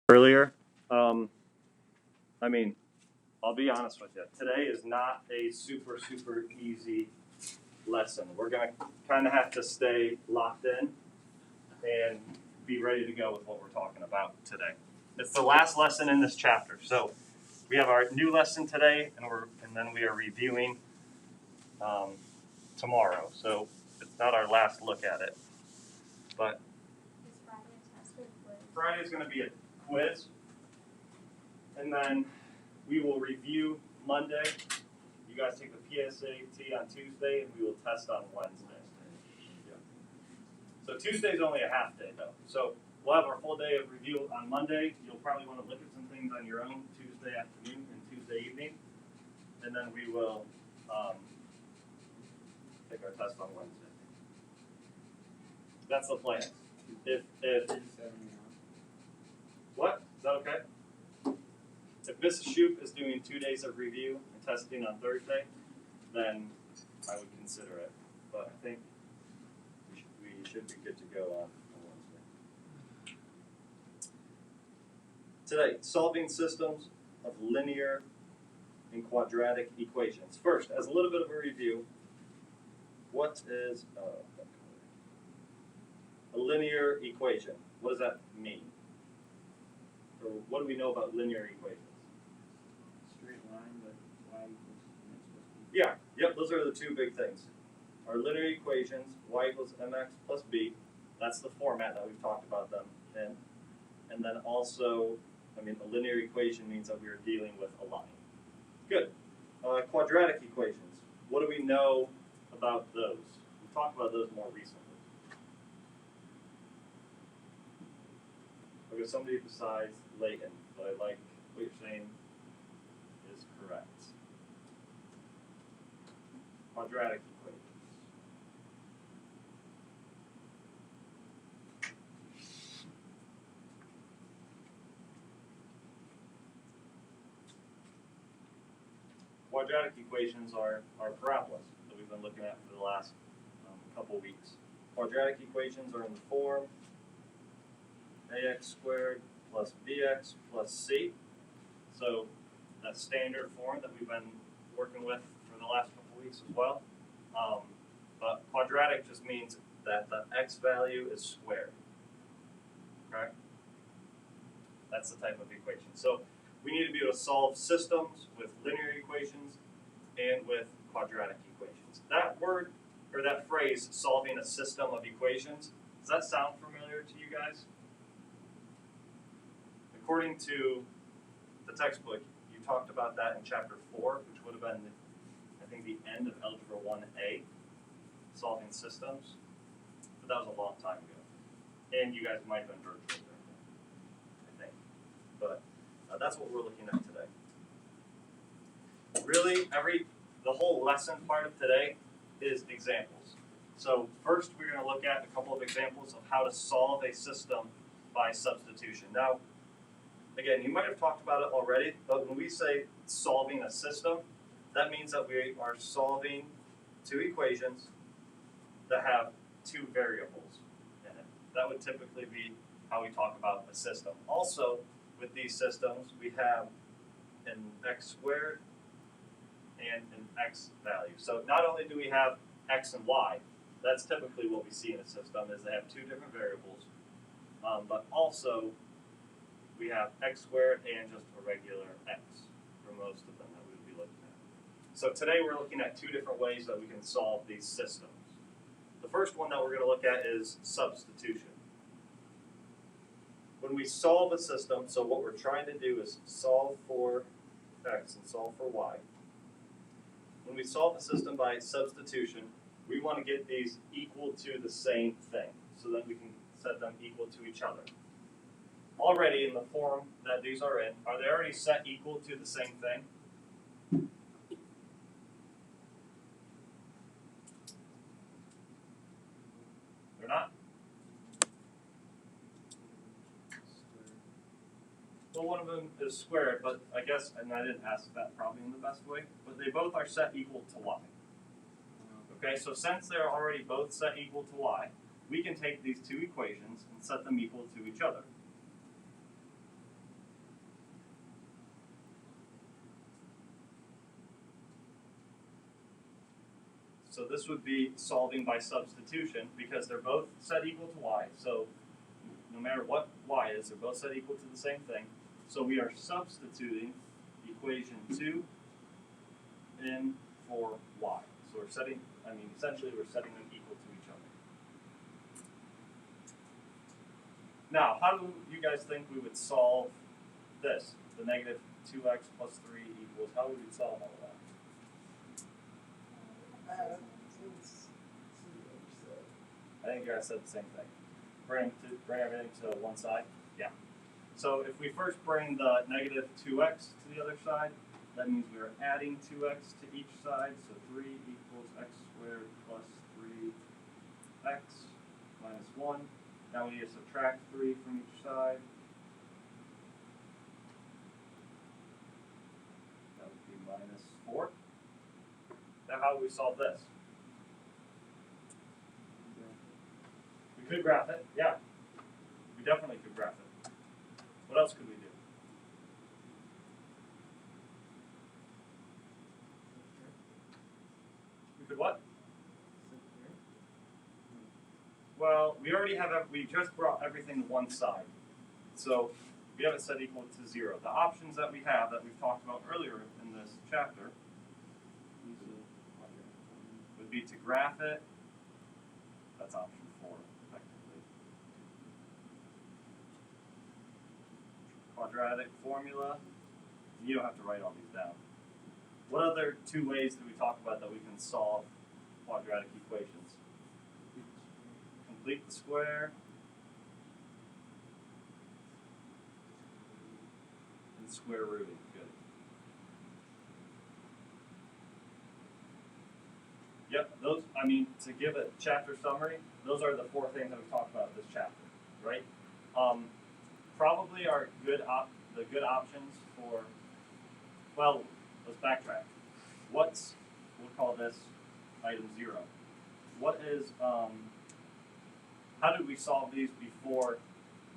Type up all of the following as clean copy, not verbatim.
earlier. I mean, I'll be honest with you. Today is not a super easy lesson. We're going to kind of have to stay locked in and be ready to go with what we're talking about today. It's the last lesson in this chapter. So we have our new lesson today, and then we are reviewing tomorrow. So it's not our last look at it. But Friday is going to be a quiz, and then we will review Monday. You guys take the PSAT on Tuesday, and we will test on Wednesday. So Tuesday's only a half day, though. So we'll have our full day of review on Monday. You'll probably want to look at some things on your own Tuesday afternoon and Tuesday evening, and then we will take our test on Wednesday. That's the plan. What? Is that okay? If Mrs. Shoup is doing 2 days of review and testing on Thursday, then I would consider it. But I think we should be good to go on Wednesday. Today, solving systems of linear and quadratic equations. First, as a little bit of a review, what is a linear equation? What does that mean? Or what do we know about linear equations? Straight line, but y equals mx plus b. Yeah, yep, those are the two big things. Our linear equations, y equals mx plus b, that's the format that we've talked about them in. And then also, a linear equation means that we are dealing with a line. Good. Quadratic equations, what do we know about those? We've talked about those more recently. Okay, somebody besides Layton, but I like what you're saying is correct. Quadratic equations. Quadratic equations are parabolas that we've been looking at for the last couple weeks. Quadratic equations are in the form ax squared plus bx plus c. So that standard form that we've been working with for the last couple weeks as well. But quadratic just means that the x value is squared. Okay? That's the type of equation. So we need to be able to solve systems with linear equations and with quadratic equations. That word, or that phrase, solving a system of equations, does that sound familiar to you guys? According to the textbook, you talked about that in chapter 4, which would have been, I think, the end of Algebra 1A, solving systems. But that was a long time ago. And you guys might have been virtual there, I think. But that's what we're looking at today. Really, the whole lesson part of today is examples. So first, we're going to look at a couple of examples of how to solve a system by substitution. Now, again, you might have talked about it already, but when we say solving a system, that means that we are solving two equations that have two variables in it. That would typically be how we talk about a system. Also, with these systems, we have an x squared and an x value. So not only do we have x and y, that's typically what we see in a system, is they have two different variables, but also we have x squared and just a regular x for most of them that we would be looking at. So today we're looking at two different ways that we can solve these systems. The first one that we're going to look at is substitution. When we solve a system, so what we're trying to do is solve for x and solve for y. When we solve a system by substitution, we want to get these equal to the same thing so that we can set them equal to each other. Already in the form that these are they already set equal to the same thing? They're not? Well, one of them is squared, but I guess, and I didn't ask that probably in the best way, but they both are set equal to y. Okay, so since they're already both set equal to y, we can take these two equations and set them equal to each other. So this would be solving by substitution because they're both set equal to y. So no matter what y is, they're both set equal to the same thing. So we are substituting equation 2 in for y. So we're setting, essentially we're setting them equal to each other. Now, how do you guys think we would solve this? The negative 2x plus 3 equals, how would we solve all of that? I think you guys said the same thing. Bring everything to one side? Yeah. So if we first bring the negative 2x to the other side, that means we are adding 2x to each side. So 3 equals x squared plus 3x minus 1. Now we need to subtract 3 from each side. That would be minus 4. Now how do we solve this? We could graph it, yeah. We definitely could graph it. What else could we do? We could what? Well, we already have, we just brought everything to one side. So we have it set equal to 0. The options that we have that we've talked about earlier in this chapter would be to graph it. That's option 4, effectively. Quadratic formula. You don't have to write all these down. What other 2 ways do we talk about that we can solve quadratic equations? Complete the square. And square rooting. Good. Yep, those, to give a chapter summary, those are the 4 things that we talked about in this chapter, right? Probably are the good options for, well, let's backtrack. We'll call this item 0. What is, how did we solve these before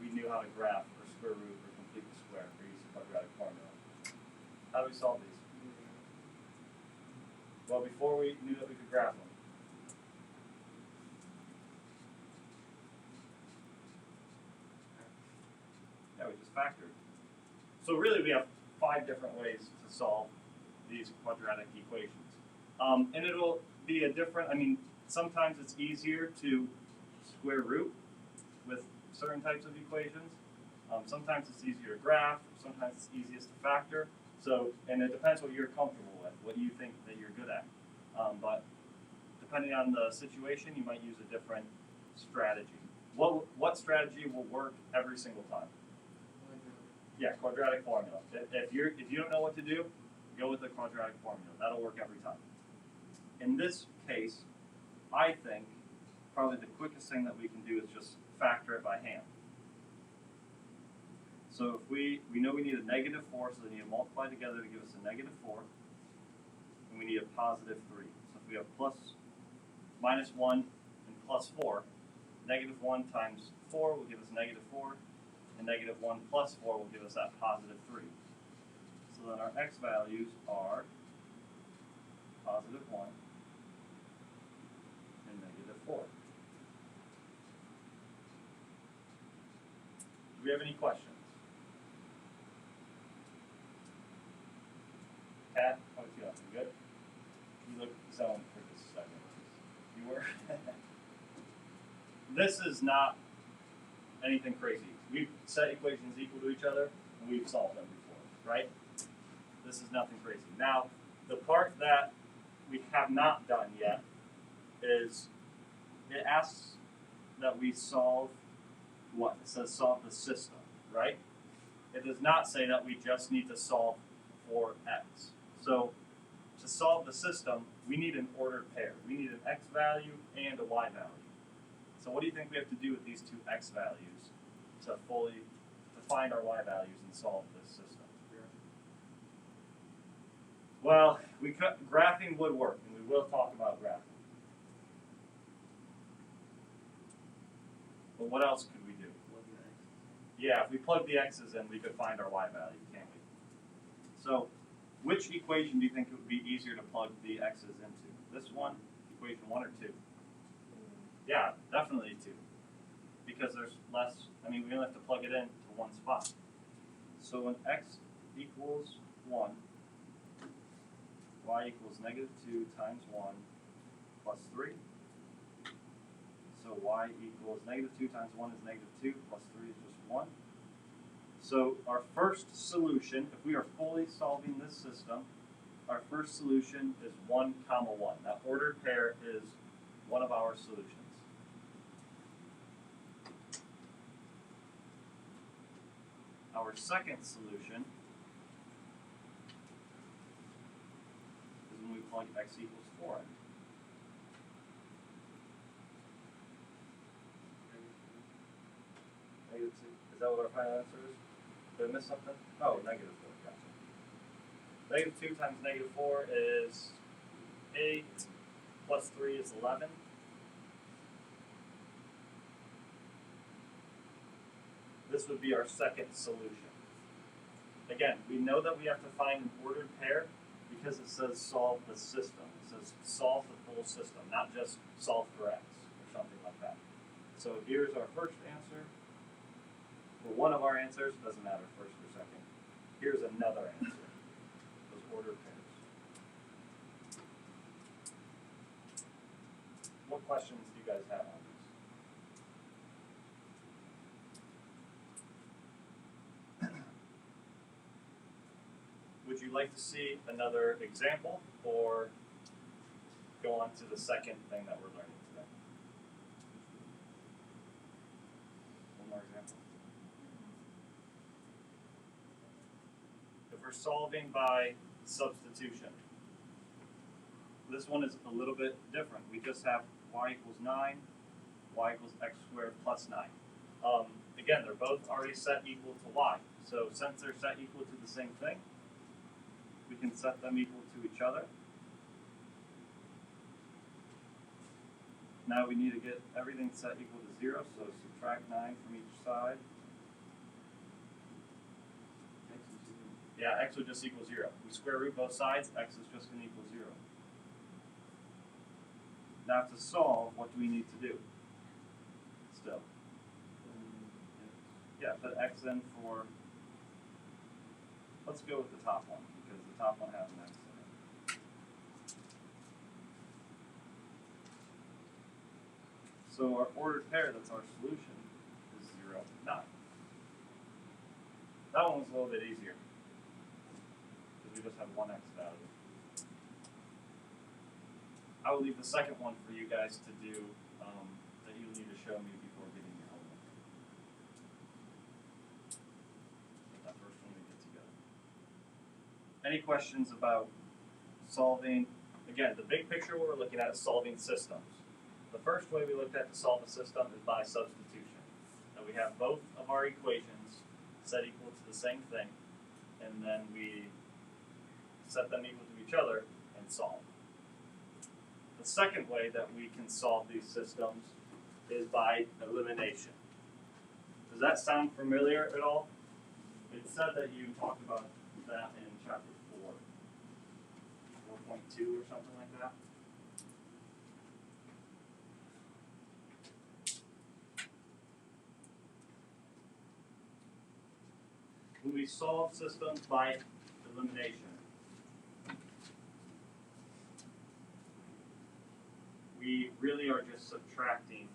we knew how to graph or square root or complete the square or use the quadratic formula? How do we solve these? Well, before we knew that we could graph them. Yeah, we just factored. So really we have 5 different ways to solve these quadratic equations. And it'll be a different, sometimes it's easier to square root with certain types of equations. Sometimes it's easier to graph, sometimes it's easiest to factor. So, and it depends what you're comfortable with, what you think that you're good at. But depending on the situation, you might use a different strategy. What strategy will work every single time? Yeah, quadratic formula. If you don't know what to do, go with the quadratic formula. That'll work every time. In this case, I think probably the quickest thing that we can do is just factor it by hand. So if we know we need a negative 4, so they need to multiply together to give us a negative 4, and we need a positive 3. So if we have minus 1 and plus 4, negative 1 times 4 will give us negative 4, and negative 1 plus 4 will give us that positive 3. So then our x values are positive 1 and negative 4. Do we have any questions? Kat, how was you? You good? You look zoned for just a second. You were? This is not anything crazy. We've set equations equal to each other, and we've solved them before, right? This is nothing crazy. Now, the part that we have not done yet is it asks that we solve what? It says solve the system, right? It does not say that we just need to solve for x. So to solve the system, we need an ordered pair. We need an x value and a y value. So what do you think we have to do with these 2 x values to find our y values and solve this system? Well, graphing would work, and we will talk about graphing. But what else could we do? Yeah, if we plug the x's in, we could find our y value, can't we? So, which equation do you think it would be easier to plug the x's into? This one, equation 1 or 2? Yeah, definitely 2. Because there's less, we only have to plug it in to one spot. So when x equals 1, y equals -2 times 1 plus 3. So y equals -2 times 1 is -2 plus 3 is just 1. So our first solution, if we are fully solving this system, our first solution is 1, 1. That ordered pair is one of our solutions. Our second solution is when we plug x equals 4 in. -2. Is that what our final answer is? Did I miss something? Oh, -4. Gotcha. -2 times -4 is 8, plus 3 is 11. This would be our second solution. Again, we know that we have to find an ordered pair because it says solve the system. It says solve the full system, not just solve for x or something like that. So here's our first answer. For one of our answers, doesn't matter first or second. Here's another answer. Those ordered pairs. What questions do you guys have on this? Would you like to see another example or go on to the second thing that we're learning today? One more example. If we're solving by substitution, this one is a little bit different. We just have y equals 9, y equals x squared plus 9. Again, they're both already set equal to y. So since they're set equal to the same thing, we can set them equal to each other. Now we need to get everything set equal to 0, so subtract 9 from each side. Yeah, x would just equal 0. We square root both sides, x is just going to equal 0. Now to solve, what do we need to do? Still. Yeah, put x in for, let's go with the top one, because the top one has an x in it. So our ordered pair, that's our solution, is 0, 9. That one was a little bit easier, because we just have one x value. I will leave the second one for you guys to do, that you need to show me before getting your homework. But that first one we get together. Any questions about solving? Again, the big picture what we're looking at is solving systems. The first way we looked at to solve a system is by substitution. That we have both of our equations set equal to the same thing, and then we set them equal to each other and solve. The second way that we can solve these systems is by elimination. Does that sound familiar at all? It said that you talked about that in chapter 4.2 or something like that. When we solve systems by elimination, we really are just subtracting.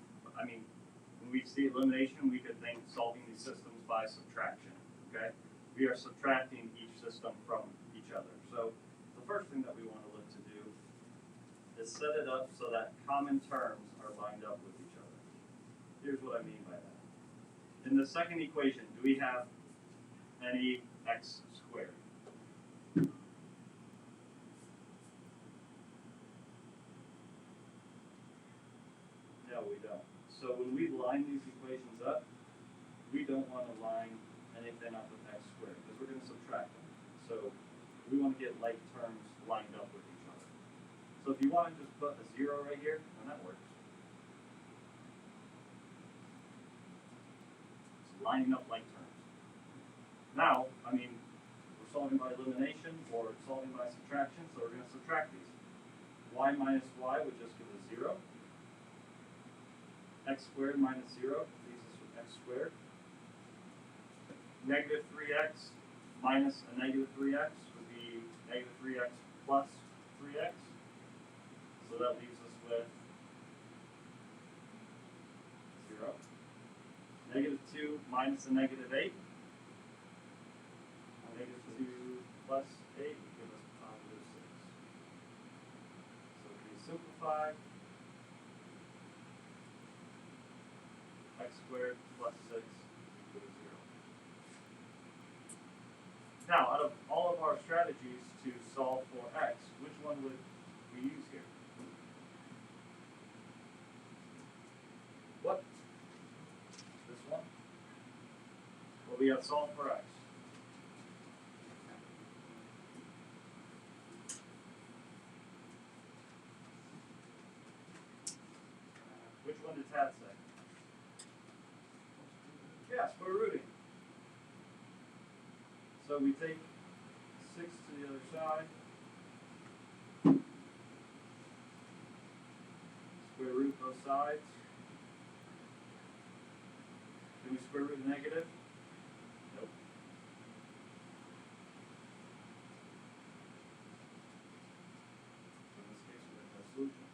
When we see elimination, we could think solving these systems by subtraction, okay? We are subtracting each system from each other. So the first thing that we want to look to do is set it up so that common terms are lined up with each other. Here's what I mean by that. In the second equation, do we have any x squared? No, we don't. So when we line these equations up, we don't want to line anything up with x squared because we're going to subtract them. So we want to get like terms lined up with each other. So if you want to just put a 0 right here, then that works. It's lining up like terms. Now, we're solving by elimination or solving by subtraction, so we're going to subtract these. Y minus y would just give us 0. X squared minus 0 leaves us with x squared. Negative 3x minus a negative 3x would be negative 3x plus 3x. So that leaves us with 0. Negative 2 minus a negative 8. Negative 2 plus 8 would give us positive 6. So if we simplify, x squared plus 6 equals 0. Now, out of all of our strategies to solve for x, which one would we use here? What? This one? Well, we have solved for x. Which one did Tad say? Yeah, square rooting. So we take 6 to the other side. Square root both sides. Can we square root a negative? Nope. So in this case, we have no solution.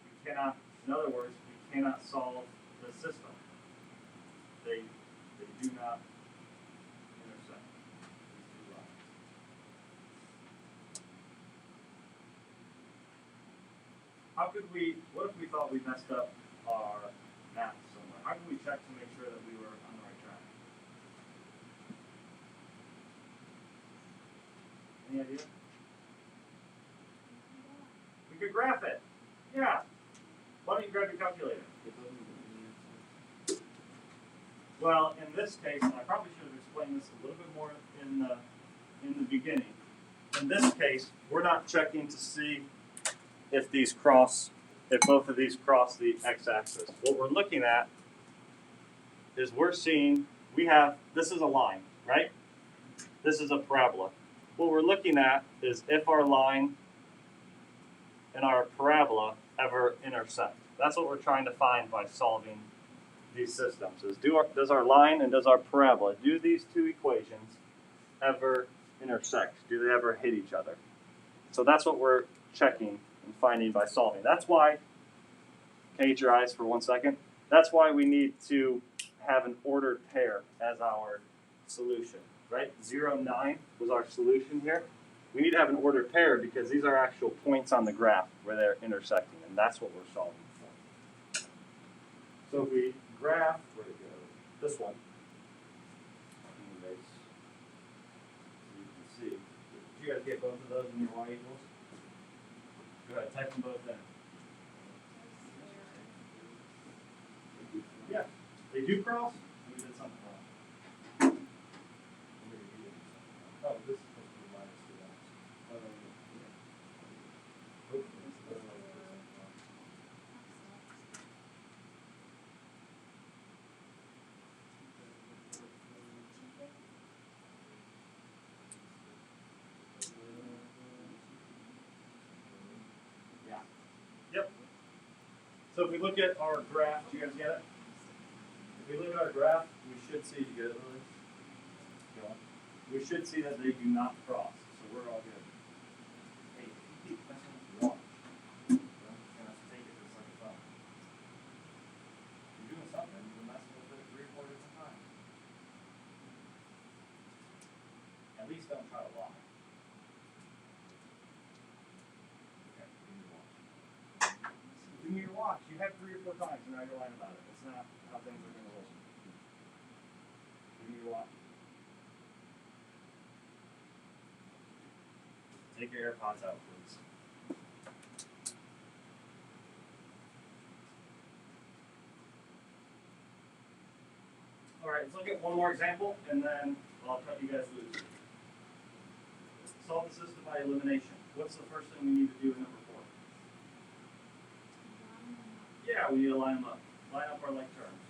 We cannot, in other words, we cannot solve the system. They do not intersect these two lines. How could we, what if we thought we messed up our math somewhere? How could we check to make sure that we were on the right track? Any idea? We could graph it. Yeah. Why don't you grab your calculator? Well, in this case, and I probably should have explained this a little bit more in the beginning. In this case, we're not checking to see if both of these cross the x-axis. What we're looking at is we're seeing this is a line, right? This is a parabola. What we're looking at is if our line and our parabola ever intersect. That's what we're trying to find by solving these systems. Does our line and does our parabola, do these two equations ever intersect? Do they ever hit each other? So that's what we're checking and finding by solving. That's why, can you get your eyes for 1 second? That's why we need to have an ordered pair as our solution, right? 0, 9 was our solution here. We need to have an ordered pair because these are actual points on the graph where they're intersecting, and that's what we're solving for. So if we graph, where'd it go? This one. Anyways, so you can see. Did you guys get both of those in your y equals? Go ahead, type them both in. Yeah, they do cross. We did something wrong. Oh, this is supposed to be minus 2x. Yeah. Yep. So if we look at our graph, do you guys get it? If we look at our graph, we should see, you get it, Lily? Go on. We should see that they do not cross, so we're all good. Hey, keep messing with your watch. You're gonna have to take it just like a phone. You're doing something, you're messing with it 3 or 4 different times. At least don't try to lie. Okay, give me your watch. Give me your watch. You have 3 or 4 times and now you're lying about it. It's not how things are going to roll. Give me your watch. Take your AirPods out, please. All right, let's look at one more example, and then I'll cut you guys loose. Solve the system by elimination. What's the first thing we need to do in number 4? Yeah, we need to line them up. Line up our like terms.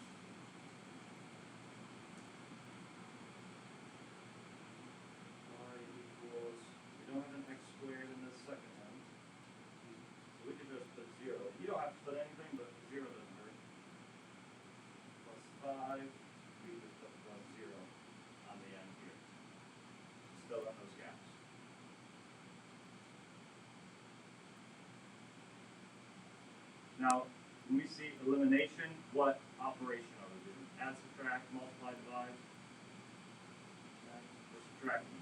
Y equals, we don't have an x squared in this second one. So we could just put 0. You don't have Now, when we see elimination, what operation are we doing? Add, subtract, multiply, divide? We're subtracting.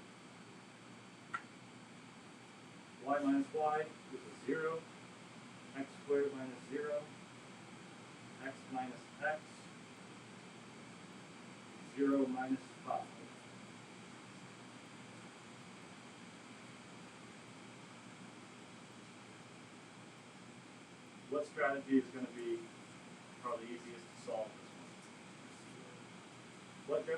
Y minus y equals 0. X squared minus 0. X minus x. 0 minus 5. What strategy is going to be probably easiest to solve this one? What, Joe?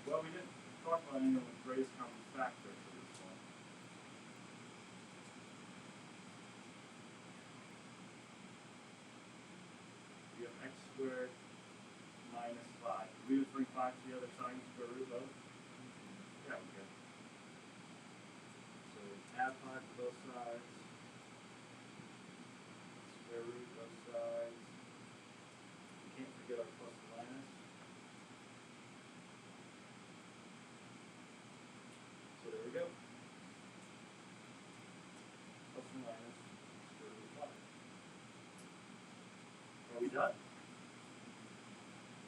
Well, we didn't talk about anything with greatest common factor for this one. We have x squared minus 5. We would bring 5 to the other side and square root of? Yeah, we could. So add 5 to both sides. Square root both sides. We can't forget our plus and minus. So there we go. Plus and minus square root of 5. Are we done?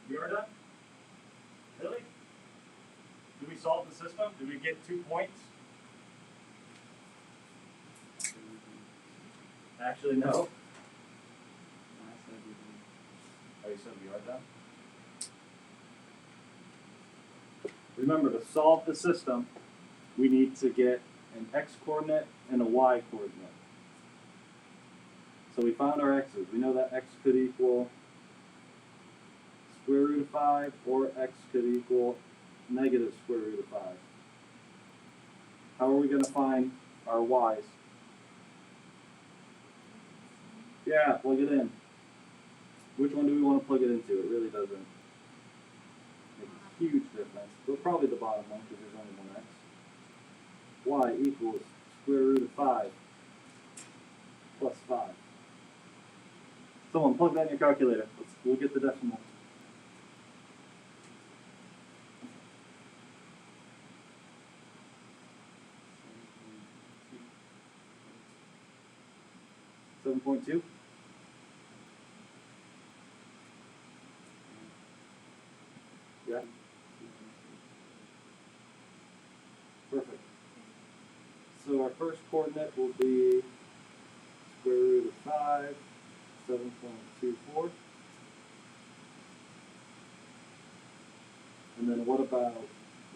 We are done? Really? Did we solve the system? Did we get 2 points? Actually, no. Oh, you said we are done? Remember, to solve the system, we need to get an x-coordinate and a y-coordinate. So we found our x's. We know that x could equal square root of 5, or x could equal negative square root of 5. How are we going to find our y's? Yeah, plug it in. Which one do we want to plug it into? It really doesn't make a huge difference. But probably the bottom one, because there's only one x. Y equals square root of 5 plus 5. Someone plug that in your calculator. We'll get the decimal. $7.2. Yeah. Perfect. So our first coordinate will be square root of 5, 7.24. And then what about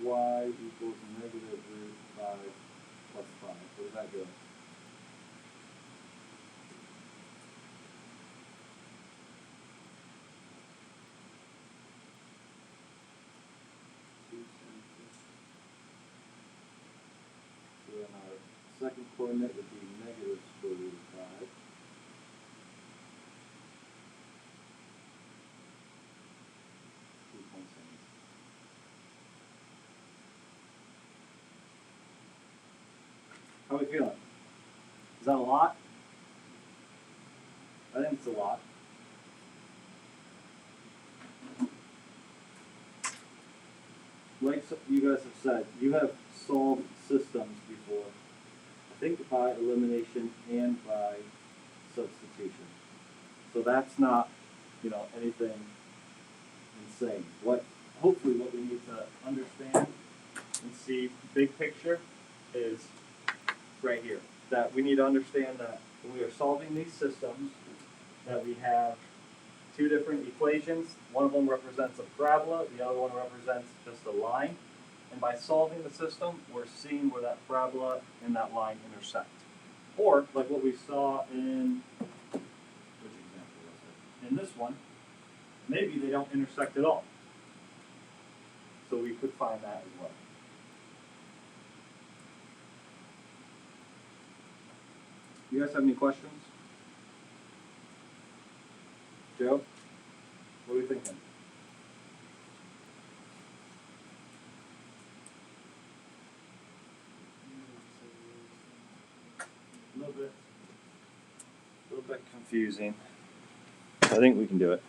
y equals negative root 5 plus 5? Where does that go? So then our second coordinate would be negative square root of 5. How are we feeling? Is that a lot? I think it's a lot. Like you guys have said, you have solved systems before, I think by elimination and by substitution. So that's not, anything insane. Hopefully what we need to understand and see big picture is right here. That we need to understand that when we are solving these systems, that we have two different equations. One of them represents a parabola, the other one represents just a line. And by solving the system, we're seeing where that parabola and that line intersect. Or, like what we saw in, which example was it? In this one, maybe they don't intersect at all. So we could find that as well. You guys have any questions? Joe? What are you thinking? A little bit confusing. I think we can do it.